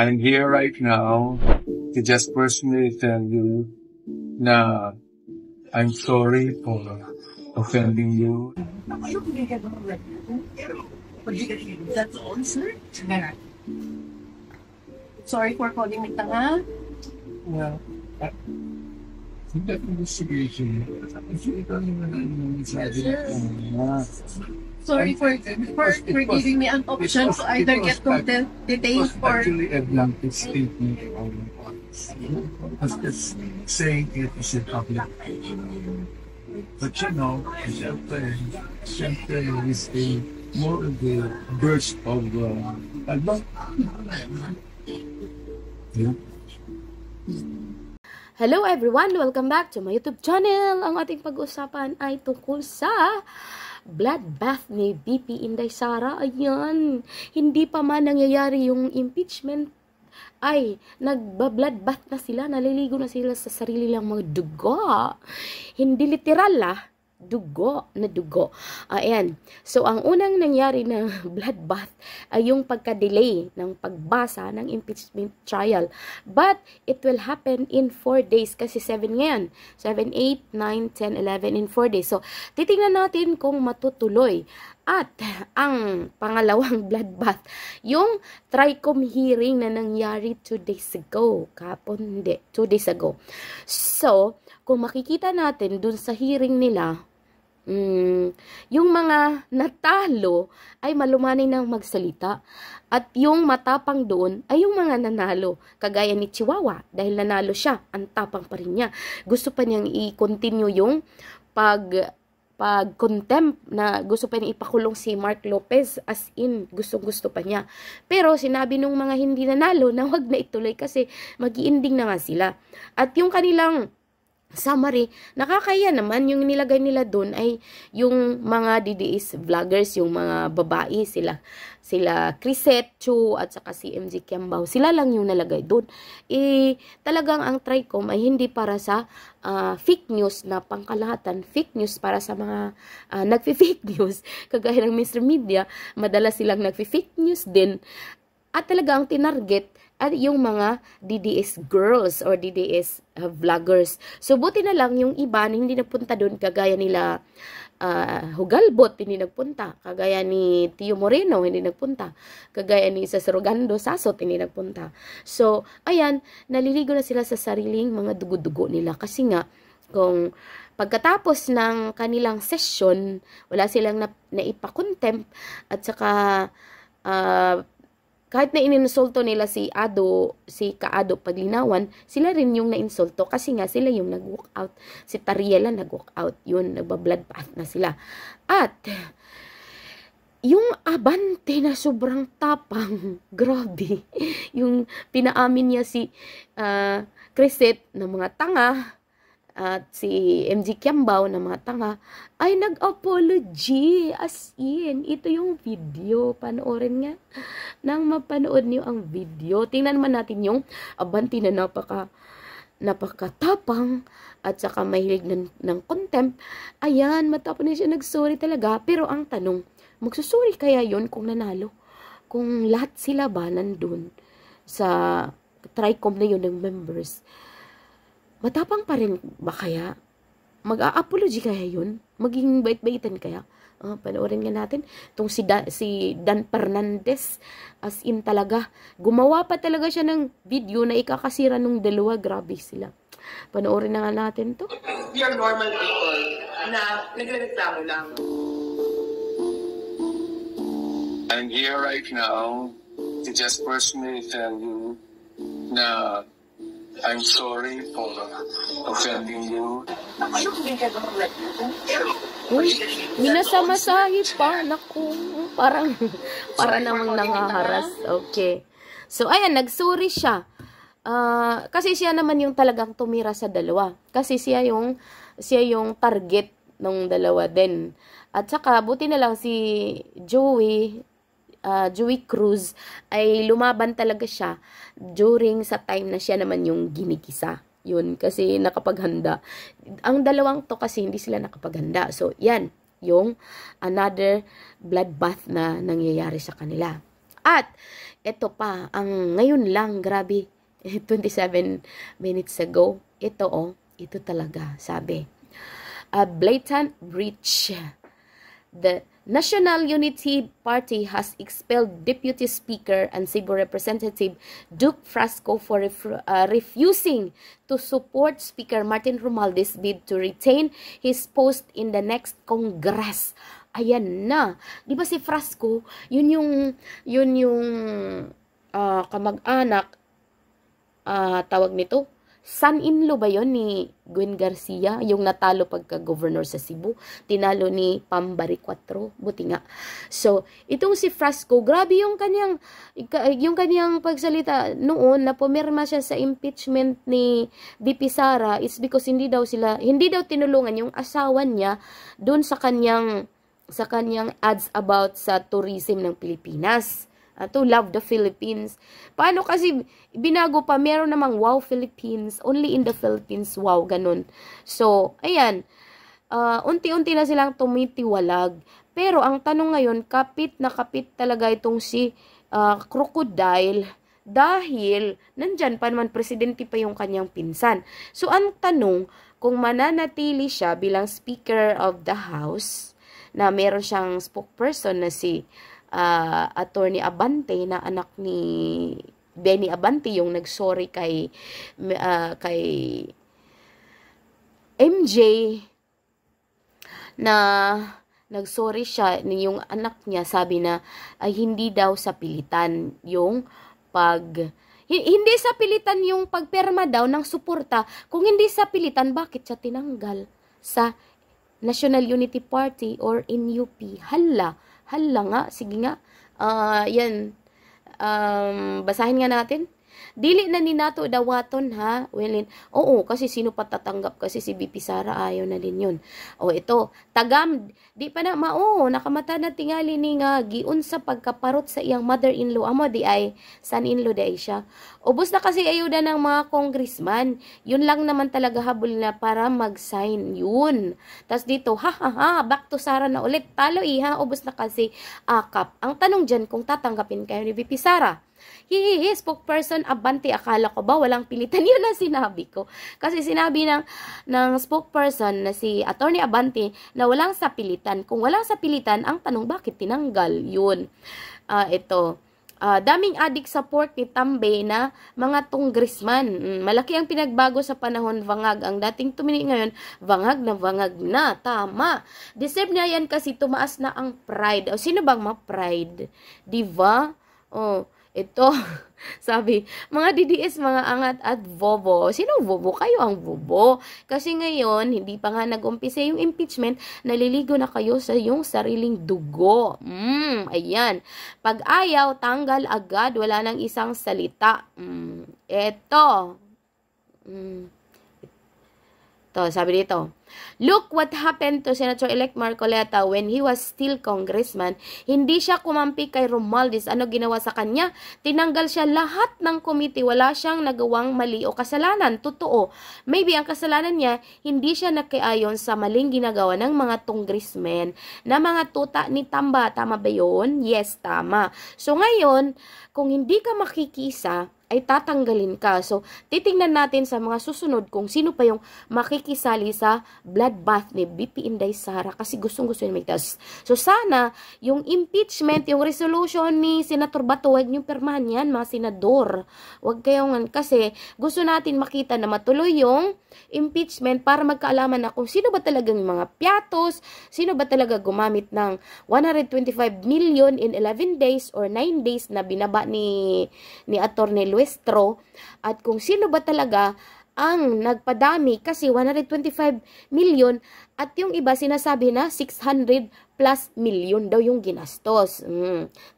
I'm here right now to just personally tell you na I'm sorry for offending you. That's all, sir. Sorry for calling me tanga. Well, in that investigation, ikaw naman sabi na Sorry for giving me an option to either get detained or... actually a blanket statement on just saying it is a public. But you know, siyempre is a more of a burst of yeah. Hello everyone! Welcome back to my YouTube channel. Ang ating pag-usapan ay tungkol sa bloodbath ni VP Inday Sara. Ayan, hindi pa man nangyayari yung impeachment ay nagba-bloodbath na sila, naliligo na sila sa sarili lang mga dugo. Hindi literal dugo na dugo. Ayan. So, ang unang nangyari na bloodbath ay yung pagka-delay ng pagbasa ng impeachment trial. But, it will happen in 4 days kasi 7 ngayon. 7, 8, 9, 10, 11 in 4 days. So, titingnan natin kung matutuloy. At, ang pangalawang bloodbath, yung TRICOM hearing na nangyari 2 days ago. Kapon, hindi. 2 days ago. So, kung makikita natin dun sa hearing nila, yung mga natalo ay malumanay ng magsalita at yung matapang doon ay yung mga nanalo kagaya ni Chihuahua dahil nanalo siya, ang tapang pa rin niya, gusto pa niyang i-continue yung pag-contempt na gusto pa niyang ipakulong si Mark Lopez, as in gusto pa niya, pero sinabi nung mga hindi nanalo na wag na ituloy kasi magi-ending na nga sila. At yung kanilang summary, nakakaya naman yung nilagay nila doon ay yung mga DDS vloggers, yung mga babae, sila Crisette Chu at saka si MJ Kiambao, sila lang yung nalagay doon. Talagang ang TRICOM ay hindi para sa fake news na pangkalahatan, fake news para sa mga nagfi-fake news, kagaya ng Mr. Media, madalas silang nagfi-fake news din. At talagang tinarget at yung mga DDS girls or DDS vloggers. So, buti na lang yung iba na hindi nagpunta doon, kagaya nila Hugalbot, hindi nagpunta. Kagaya ni Tio Moreno, hindi nagpunta. Kagaya ni Sasarogando Sasot, hindi nagpunta. So, ayan, naliligo na sila sa sariling mga dugo-dugo nila. Kasi nga, kung pagkatapos ng kanilang session, wala silang naipa-contempt at saka kahit na ininsulto nila si Kaado Paglinawan, sila rin yung nainsulto kasi nga sila yung nag-walk out. Si Tariela nag-walk out. Yun, nagba-bloodbath na sila. At, yung abante na sobrang tapang, grabe. Yung pinaamin niya si Crisette na mga tanga, at si MJ Kiambao na mga tanga, ay nag-apology. As in, ito yung video. Panoorin nga. Nang mapanood niyo ang video, tingnan naman natin yung abante na napakatapang at saka mahilig ng contempt. Ayan, matapang na siya, nagsorry talaga. Pero ang tanong, magsusuri kaya yon kung nanalo? Kung lahat sila ba nandun sa TRICOM na yun ng members, matapang pa rin ba kaya? Mag-a-apology kaya yun? Maging bait-baitan kaya? Panoorin nga natin. Itong si Dan Fernandez, as in talaga, gumawa pa talaga siya ng video na ikakasira nung dalawa. Grabe sila. Panoorin na nga natin to. We are normal people na nagreklamo lang. I'm here right now to just personally tell you na I'm sorry for offending you. Uy, minasamasahi pa. Naku, para namang nangaharas. Okay. So, ayan, nagsuri siya. Kasi siya naman yung talagang tumira sa dalawa. Kasi siya yung target ng dalawa din. At saka, buti na lang si Joey Cruz ay lumaban talaga siya during sa time na siya naman yung ginikisa. Yun, kasi nakapaghanda. Ang dalawang to kasi hindi sila nakapaghanda. So, yan, yung another bloodbath na nangyayari sa kanila. At, ito pa, ang ngayon lang, grabe, 27 minutes ago, ito talaga, sabi. A blatant breach. The National Unity Party has expelled Deputy Speaker and Cebu Representative Duke Frasco for refusing to support Speaker Martin Romualdez' bid to retain his post in the next Congress. Ayan na. Di ba si Frasco, yun yung kamag-anak, tawag nito, son-in-law ba yun ni Gwen Garcia, yung natalo pagka-governor sa Cebu? Tinalo ni Pambari 4, buti nga. So, itong si Frasco, grabe yung kanyang pagsalita noon na pumirma siya sa impeachment ni VP Sara. It's because hindi daw tinulungan yung asawa niya doon sa kanyang ads about sa tourism ng Pilipinas. To love the Philippines. Paano kasi binago pa, meron namang wow Philippines, only in the Philippines, wow, ganun. So, ayan, unti-unti na silang tumitiwalag. Pero ang tanong ngayon, kapit na kapit talaga itong si Crocodile dahil nandyan pa naman, presidente pa yung kanyang pinsan. So, ang tanong, kung mananatili siya bilang Speaker of the House, na meron siyang spokesperson na si Attorney Abante, na anak ni Benny Abante, yung nagsorry kay MJ, na nagsorry siya, yung anak niya sabi na ay hindi daw sa pilitan yung hindi sa pilitan yung pagperma daw ng suporta. Kung hindi sa pilitan, bakit siya tinanggal sa National Unity Party or NUP? Hala nga, sige nga. Yan. Basahin nga natin. Dili na ni nato dawaton ha. Well, oo, kasi sino pa tatanggap, kasi si BP Sara ayaw na din yun. O ito, tagam, di pa na nakamata na tingali ni nga giun sa pagkaparot sa iyang mother-in-law. Amo di ay son-in-law di ay siya. Ubos na kasi ayuda ng mga congressman. Yun lang naman talaga habol na para mag-sign yun. Tas dito, back to Sara na ulit. Talo ha, ubos na kasi akap. Ang tanong dyan, kung tatanggapin kayo ni BP Sara. Spokesperson Abante, akala ko ba walang pilitan? Yun ang sinabi ko. Kasi sinabi ng spokesperson na si Attorney Abante na walang sa pilitan. Kung walang sa pilitan, ang tanong bakit tinanggal? Yun. Daming adik support ni Tambay na mga congressman. Malaki ang pinagbago sa panahon, vangag. Ang dating tumini ngayon, vangag na. Tama. Deserve niya yan kasi tumaas na ang pride. O, sino bang ma-pride? Diba? Ito, sabi, mga DDS, mga angat at bobo. Sino bobo? Kayo ang bobo. Kasi ngayon, hindi pa nga nag-umpisa yung impeachment, naliligo na kayo sa yung sariling dugo. Ayan. Pag ayaw, tanggal agad, wala nang isang salita. Ito, sabi dito, look what happened to Senator-elect Marcoleta when he was still congressman. Hindi siya kumampi kay Romualdez. Ano ginawa sa kanya? Tinanggal siya lahat ng committee. Wala siyang nagawang mali o kasalanan. Totoo. Maybe ang kasalanan niya, hindi siya nakiayon sa maling ginagawa ng mga congressmen na mga tuta ni Tamba. Tama ba yun? Yes, tama. So ngayon, kung hindi ka makikisa, ay tatanggalin ka. So, titingnan natin sa mga susunod kung sino pa yung makikisali sa bloodbath ni BP Inday Sara kasi gustong-gusto niya magtas. So, sana yung impeachment, yung resolution ni Senator Bato, huwag niyong permahan yan, mga senador. Huwag kayong, kasi gusto natin makita na matuloy yung impeachment para magkaalaman na kung sino ba talagang mga piatos, sino ba talaga gumamit ng 125 million in 11 days or 9 days na binaba ni Attorney Luestro, at kung sino ba talaga ang nagpadami kasi 125 million at yung iba sinasabi na 600 plus million daw yung ginastos.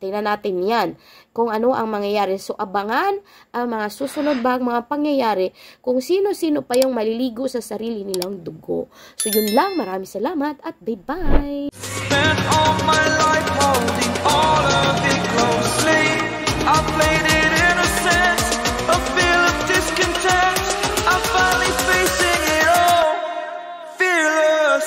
Tingnan natin yan kung ano ang mangyayari. So abangan ang mga susunod mga pangyayari kung sino-sino pa yung maliligo sa sarili nilang dugo. So yun lang, maraming salamat at bye-bye. Spent all my life holding all of it closely. I played it innocent, a feel of discontent. I'm finally facing it all, fearless.